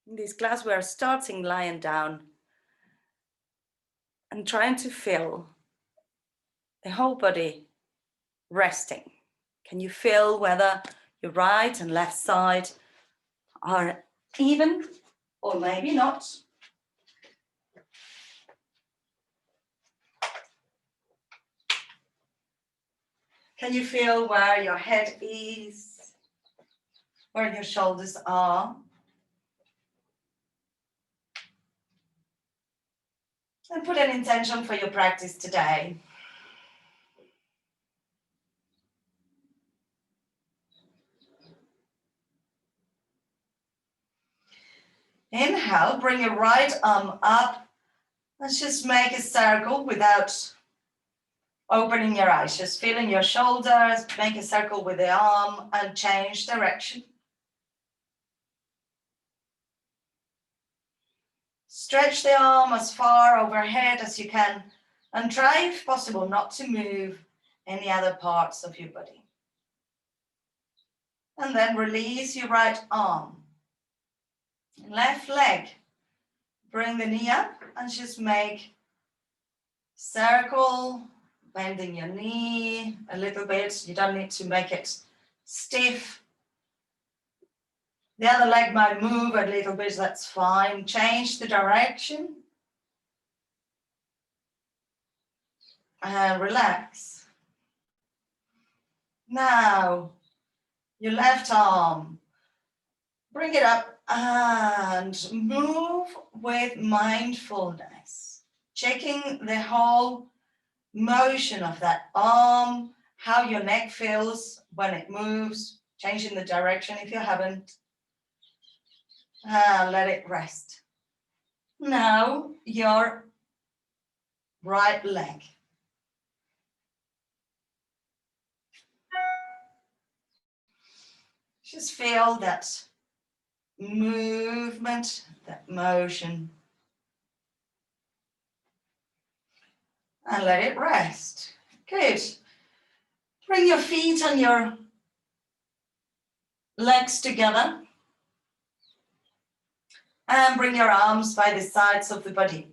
In this class, we are starting lying down and trying to feel the whole body resting. Can you feel whether your right and left side are even or maybe not? Can you feel where your head is, where your shoulders are? And put an intention for your practice today. Inhale, bring your right arm up. Let's just make a circle without opening your eyes. Just feeling your shoulders, make a circle with the arm and change direction. Stretch the arm as far overhead as you can and try, if possible, not to move any other parts of your body. And then release your right arm. Left leg. Bring the knee up and just make circle, bending your knee a little bit. You don't need to make it stiff. The other leg might move a little bit, that's fine. Change the direction. And relax. Now, your left arm. Bring it up and move with mindfulness. Checking the whole motion of that arm, how your neck feels when it moves, changing the direction if you haven't. Let it rest. Now your right leg. Just feel that movement, that motion. And let it rest. Good. Bring your feet and your legs together. And bring your arms by the sides of the body.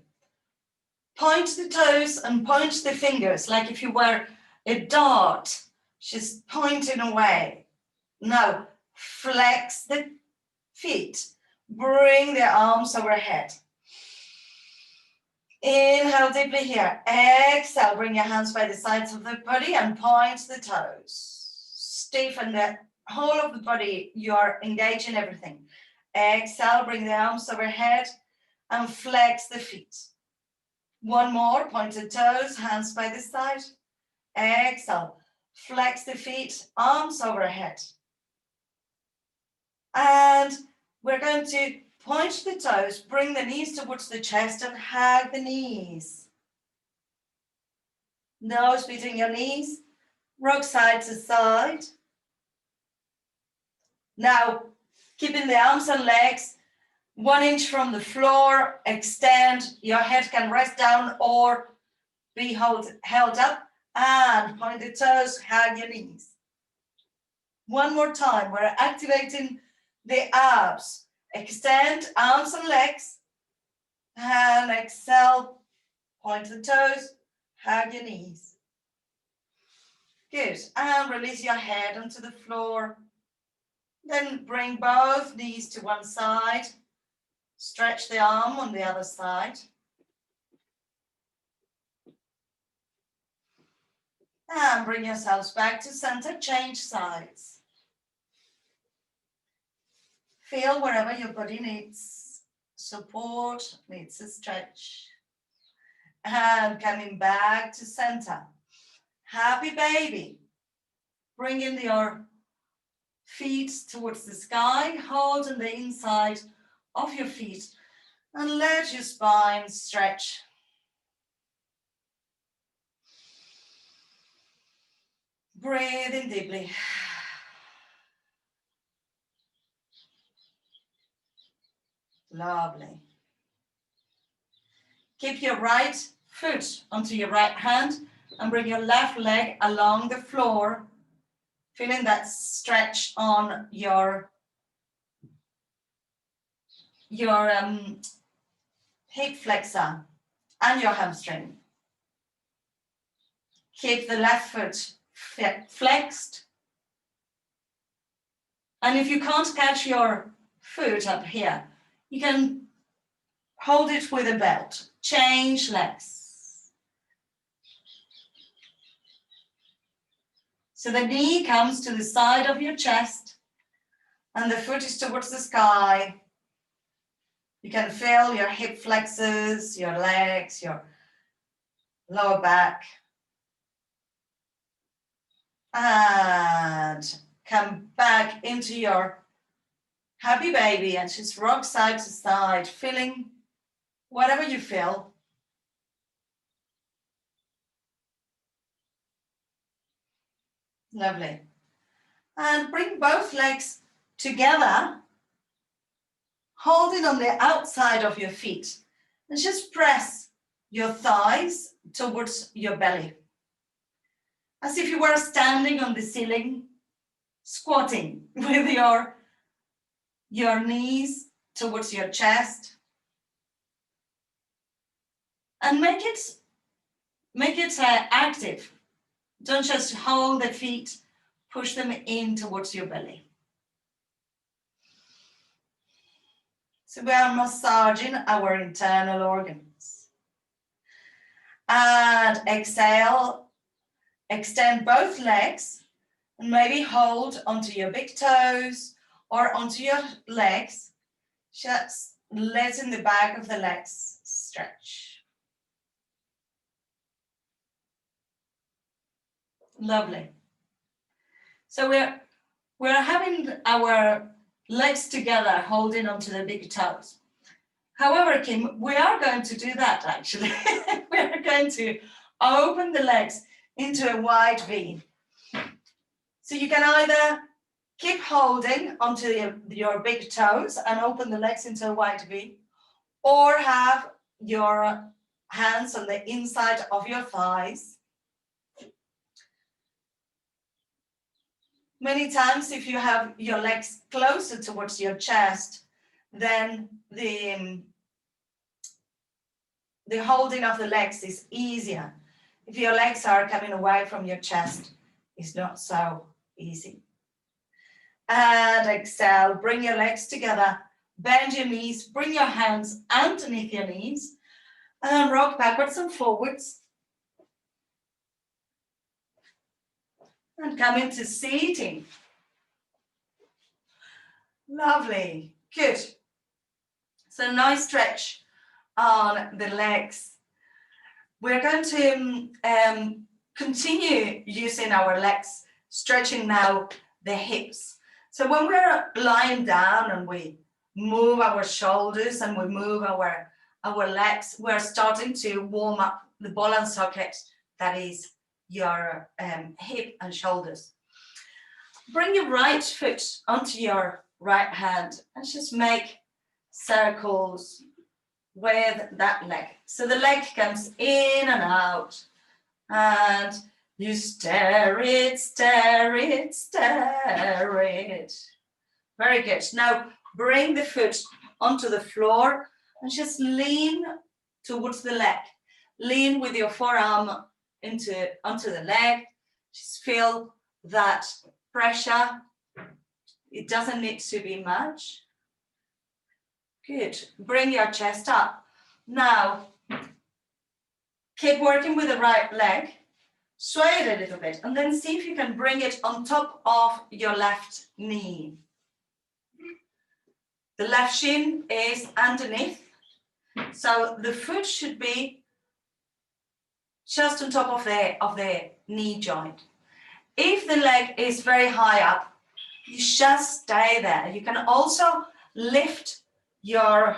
Point the toes and point the fingers like if you were a dart, just pointing away. Now, flex the feet. Bring the arms overhead. Inhale deeply here. Exhale, bring your hands by the sides of the body and point the toes. Stiffen the whole of the body. You are engaging everything. Exhale, bring the arms overhead and flex the feet. One more, pointed toes, hands by the side. Exhale, flex the feet, arms overhead. And we're going to point the toes, bring the knees towards the chest and hug the knees. Nose between your knees, rock side to side. Now, keeping the arms and legs 1 inch from the floor, extend, your head can rest down or be held up, and point the toes, hug your knees. One more time, we're activating the abs. Extend arms and legs, and exhale, point the toes, hug your knees. Good, and release your head onto the floor. Then bring both knees to one side. Stretch the arm on the other side. And bring yourselves back to center, change sides. Feel wherever your body needs support, needs a stretch. And coming back to center. Happy baby. Bringing your feet towards the sky, holding the inside of your feet and let your spine stretch. Breathe in deeply. Lovely. Keep your right foot onto your right hand and bring your left leg along the floor, feeling that stretch on your your hip flexor and your hamstring. Keep the left foot flexed. And if you can't catch your foot up here, you can hold it with a belt. Change legs. So the knee comes to the side of your chest and the foot is towards the sky. You can feel your hip flexors, your legs, your lower back. And come back into your happy baby and just rock side to side, feeling whatever you feel. Lovely. And bring both legs together, hold it on the outside of your feet and just press your thighs towards your belly. As if you were standing on the ceiling, squatting with your knees towards your chest. And make it active. Don't just hold the feet, push them in towards your belly. So we are massaging our internal organs. And exhale, extend both legs and maybe hold onto your big toes or onto your legs. Just letting the back of the legs stretch. Lovely. So we're having our legs together, holding onto the big toes. However, Kim, we are going to do that actually. We're going to open the legs into a wide V. So you can either keep holding onto your big toes and open the legs into a wide V, or have your hands on the inside of your thighs. Many times, if you have your legs closer towards your chest, then the holding of the legs is easier. If your legs are coming away from your chest, it's not so easy. And exhale, bring your legs together, bend your knees, bring your hands underneath your knees, and rock backwards and forwards. And come into seating. Lovely, good. So nice stretch on the legs. We're going to continue using our legs, stretching now the hips. So when we're lying down and we move our shoulders and we move our legs, we're starting to warm up the ball and socket, that is your hip and shoulders. Bring your right foot onto your right hand and just make circles with that leg. So the leg comes in and out and you stare it, stare it, stare it. Very good. Now bring the foot onto the floor and just lean towards the leg. Lean with your forearm onto the leg. Just feel that pressure. It doesn't need to be much. Good. Bring your chest up. Now, keep working with the right leg. Sway it a little bit and then see if you can bring it on top of your left knee. The left shin is underneath. So the foot should be just on top of the knee joint. If the leg is very high up, you just stay there. You can also lift your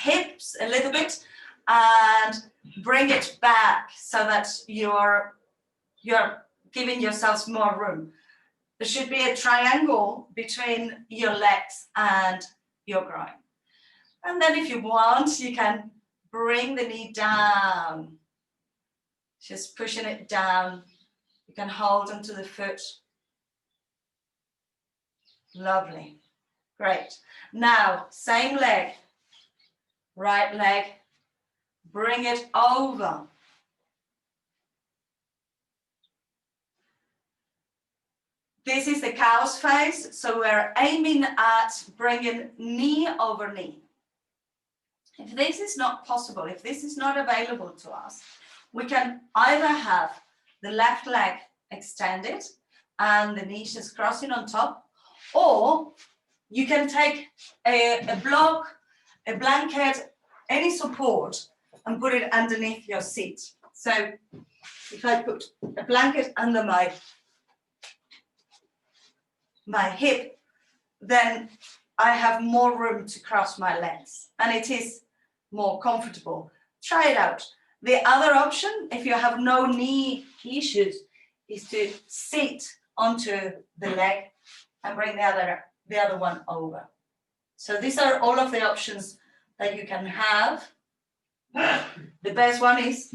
hips a little bit and bring it back so that you're giving yourselves more room. There should be a triangle between your legs and your groin. And then if you want, you can bring the knee down. Just pushing it down. You can hold onto the foot. Lovely. Great. Now, same leg. right leg, bring it over. This is the cow's face, so we're aiming at bringing knee over knee. If this is not possible, if this is not available to us, we can either have the left leg extended and the knee just crossing on top, or you can take a block, a blanket, any support, and put it underneath your seat. So if I put a blanket under my hip, then I have more room to cross my legs, and it is more comfortable. Try it out. The other option, if you have no knee issues, is to sit onto the leg and bring the other one over. So these are all of the options that you can have. The best one is,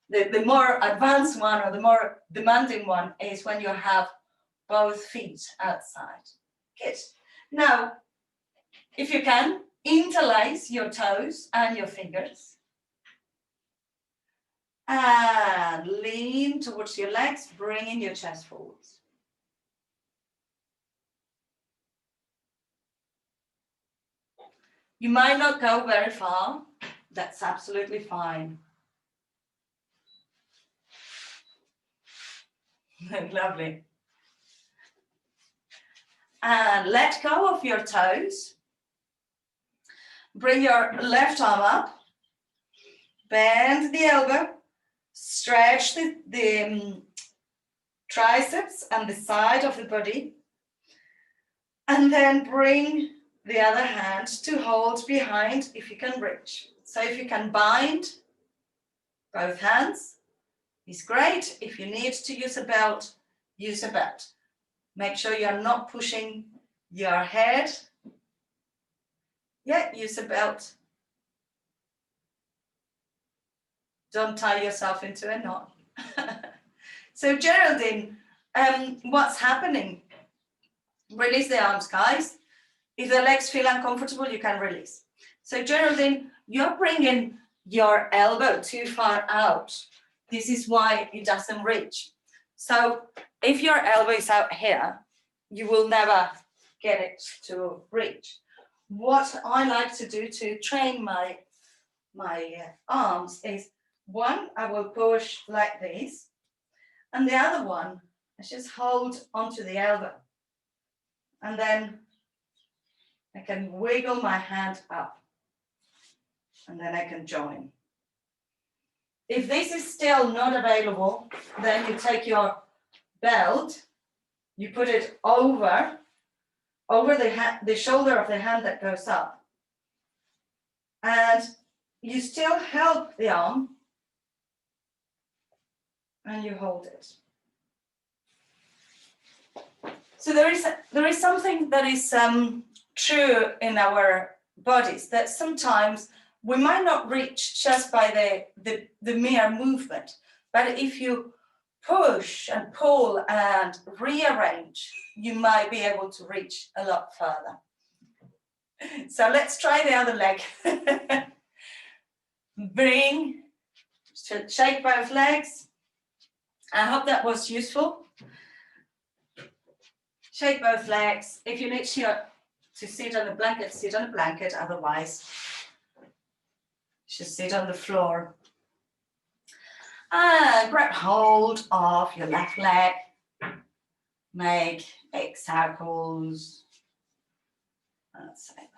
the more advanced one, or the more demanding one, is when you have both feet outside. Good. Now, if you can, interlace your toes and your fingers. And lean towards your legs, bringing your chest forwards. You might not go very far. That's absolutely fine. Lovely. And let go of your toes. Bring your left arm up. Bend the elbow. Stretch the triceps and the side of the body. And then bring the other hand to hold behind if you can reach. So if you can bind both hands, it's great. If you need to use a belt, use a belt. Make sure you're not pushing your head. Yeah, use a belt. Don't tie yourself into a knot. So Geraldine, what's happening? Release the arms, guys. If the legs feel uncomfortable, you can release. So Geraldine, you're bringing your elbow too far out. This is why it doesn't reach. So if your elbow is out here, you will never get it to reach. What I like to do to train my arms is, one, I will push like this, and the other one, I just hold onto the elbow. And then I can wiggle my hand up, and then I can join. If this is still not available, then you take your belt, you put it over the shoulder of the hand that goes up, and you still help the arm, and you hold it. So there is something that is true in our bodies, that sometimes we might not reach just by the mere movement, but if you push and pull and rearrange, you might be able to reach a lot further. So let's try the other leg. Shake both legs. I hope that was useful. Shake both legs. If you need to sit on a blanket, sit on a blanket. Otherwise, just sit on the floor. And grab hold of your left leg. Make big circles. That's it.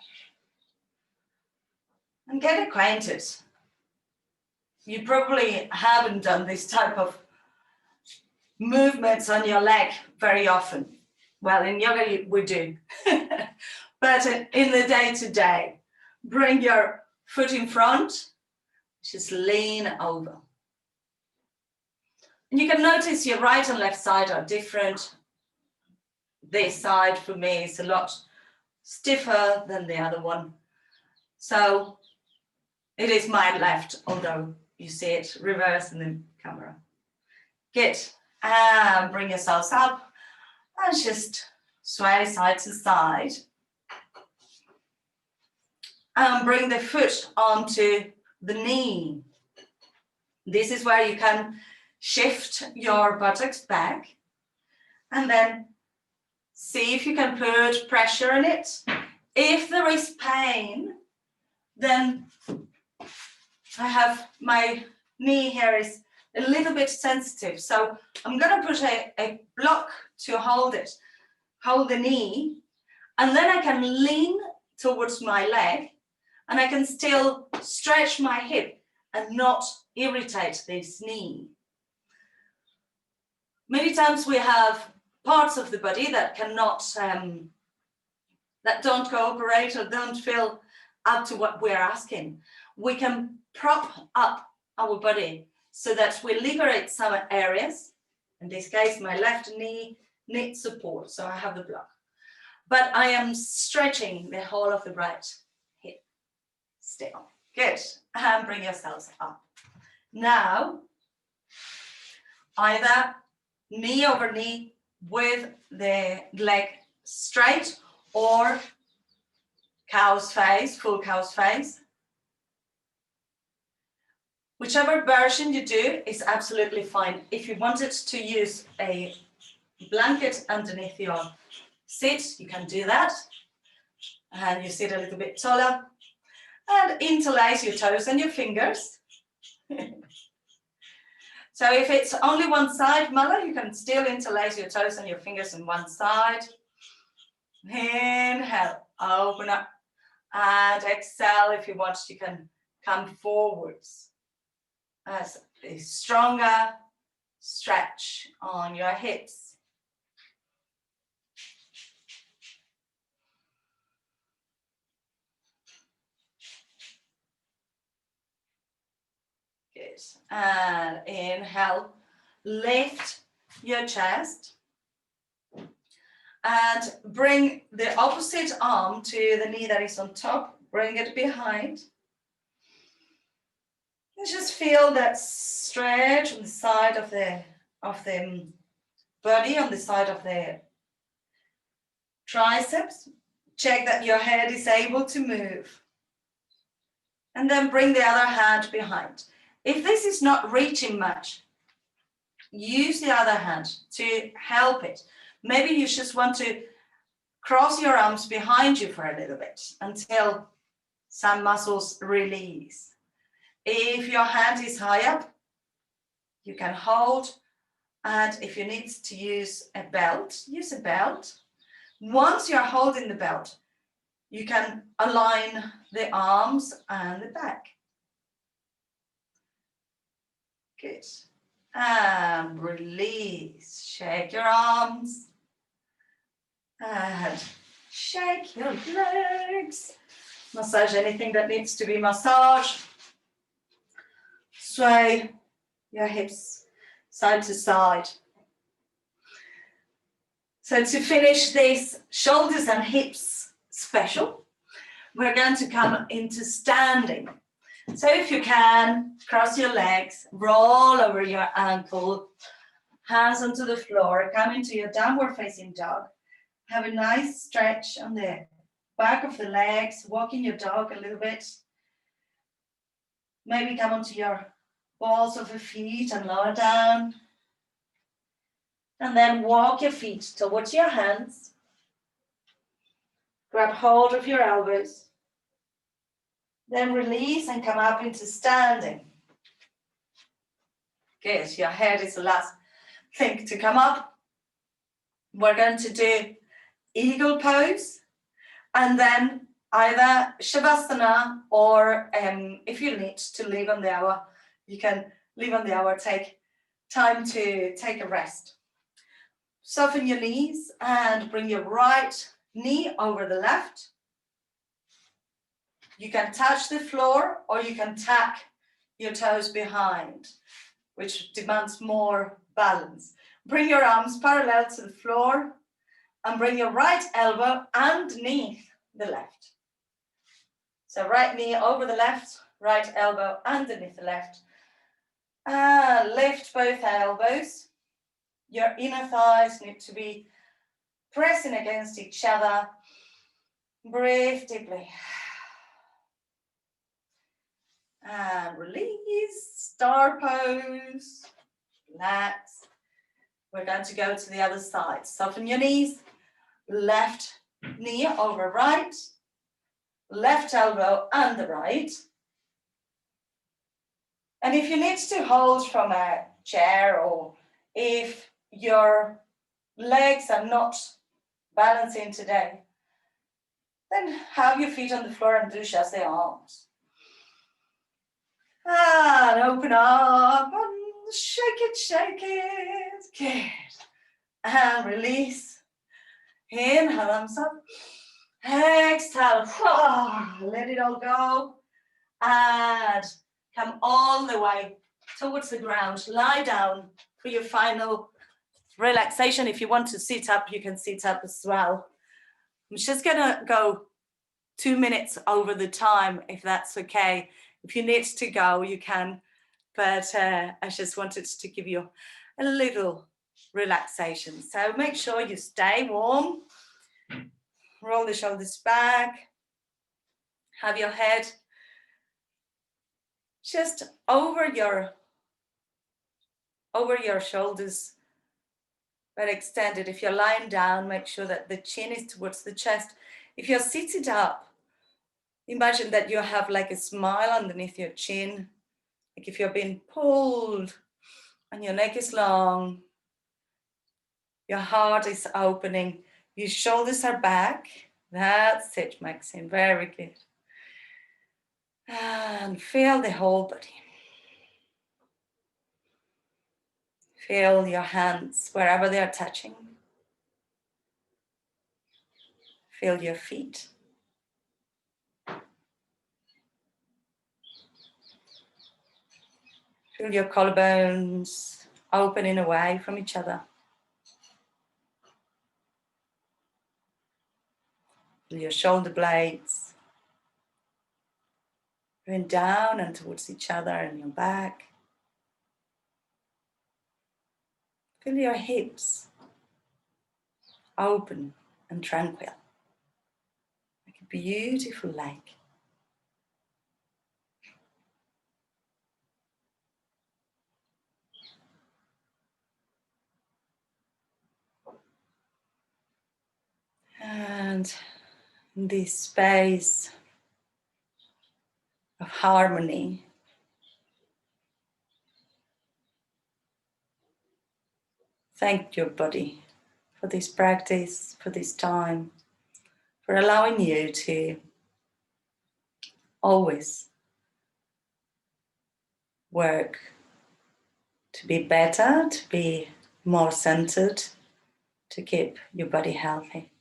And get acquainted. You probably haven't done this type of movements on your leg very often. Well, in yoga we do. But in the day-to-day, bring your foot in front, just lean over. And you can notice your right and left side are different. This side for me is a lot stiffer than the other one. So it is my left, although you see it reverse in the camera. Good. And bring yourselves up and just sway side to side. And bring the foot onto the knee. This is where you can shift your buttocks back and then see if you can put pressure on it. If there is pain, then I have my knee here is a little bit sensitive. So I'm going to put a block to hold it, hold the knee, and then I can lean towards my leg and I can still stretch my hip and not irritate this knee. Many times we have parts of the body that cannot, that don't cooperate or don't feel up to what we're asking. We can prop up our body so that we liberate some areas. In this case, my left knee needs support, so I have the block. But I am stretching the whole of the right hip still. Good. And bring yourselves up. Now, either knee over knee with the leg straight or cow's face, full cow's face. Whichever version you do is absolutely fine. If you wanted to use a blanket underneath your sit, you can do that. And you sit a little bit taller. And interlace your toes and your fingers. So if it's only one side, mother, you can still interlace your toes and your fingers on one side. Inhale, open up. And exhale, if you want, you can come forwards. As a stronger stretch on your hips. Good. And inhale, lift your chest. And bring the opposite arm to the knee that is on top. Bring it behind. And just feel that stretch on the side of the body, on the side of the triceps. Check that your head is able to move. And then bring the other hand behind. If this is not reaching much, use the other hand to help it. Maybe you just want to cross your arms behind you for a little bit until some muscles release. If your hand is high up, you can hold. And if you need to use a belt, use a belt. Once you're holding the belt, you can align the arms and the back. Good. And release. Shake your arms. And shake your legs. Massage anything that needs to be massaged. Sway your hips side to side. So to finish this shoulders and hips special, we're going to come into standing. So if you can, cross your legs, roll over your ankle, hands onto the floor, come into your downward facing dog. Have a nice stretch on the back of the legs, walking your dog a little bit. Maybe come onto your balls of your feet and lower down. And then walk your feet towards your hands. Grab hold of your elbows. Then release and come up into standing. Good. Your head is the last thing to come up. We're going to do eagle pose. And then either Shavasana or if you need to leave on the hour, you can leave on the hour, take time to take a rest. Soften your knees and bring your right knee over the left. You can touch the floor or you can tack your toes behind, which demands more balance. Bring your arms parallel to the floor and bring your right elbow underneath the left. So right knee over the left, right elbow underneath the left. And lift both elbows. Your inner thighs need to be pressing against each other. Breathe deeply. And release, star pose, relax. We're going to go to the other side. Soften your knees, left knee over right, left elbow under right. And if you need to hold from a chair, or if your legs are not balancing today, then have your feet on the floor and do just the arms. And open up and shake it. Good. And release. Inhale, arms up. Exhale. Let it all go. And come all the way towards the ground. Lie down for your final relaxation. If you want to sit up, you can sit up as well. I'm just gonna go 2 minutes over the time, if that's okay. If you need to go, you can, but I just wanted to give you a little relaxation. So make sure you stay warm, roll the shoulders back, have your head just over your shoulders, but extended. If you're lying down, make sure that the chin is towards the chest. If you're seated up, imagine that you have like a smile underneath your chin, like if you're being pulled and your neck is long, your heart is opening, your shoulders are back. That's it, Maxine, very good. And feel the whole body. Feel your hands wherever they are touching. Feel your feet. Feel your collarbones opening away from each other. Feel your shoulder blades going down and towards each other and your back. Feel your hips open and tranquil, like a beautiful lake. And in this space of harmony, thank your body for this practice, for this time, for allowing you to always work to be better, to be more centered, to keep your body healthy.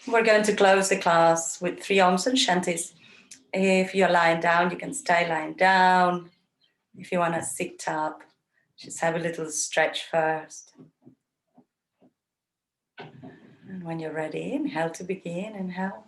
We're going to close the class with 3 Oms and Shantis. If you're lying down, you can stay lying down. If you want to sit up, just have a little stretch first. And when you're ready, inhale to begin. Inhale.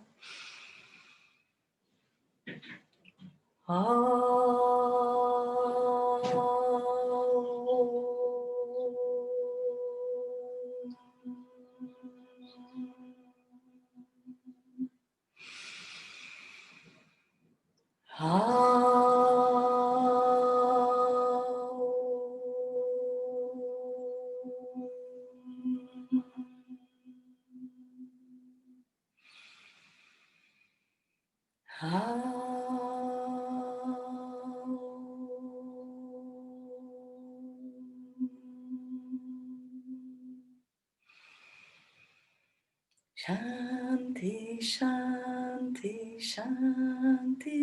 Shanti, Shanti, Shanti.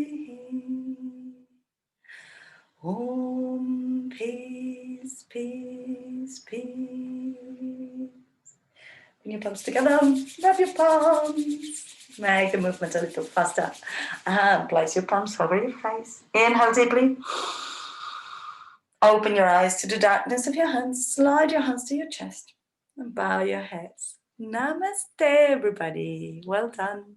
Om, peace, peace, peace. Bring your palms together, rub your palms. Make the movement a little faster. And place your palms over your face. Inhale deeply. Open your eyes to the darkness of your hands. Slide your hands to your chest and bow your heads. Namaste, everybody. Well done.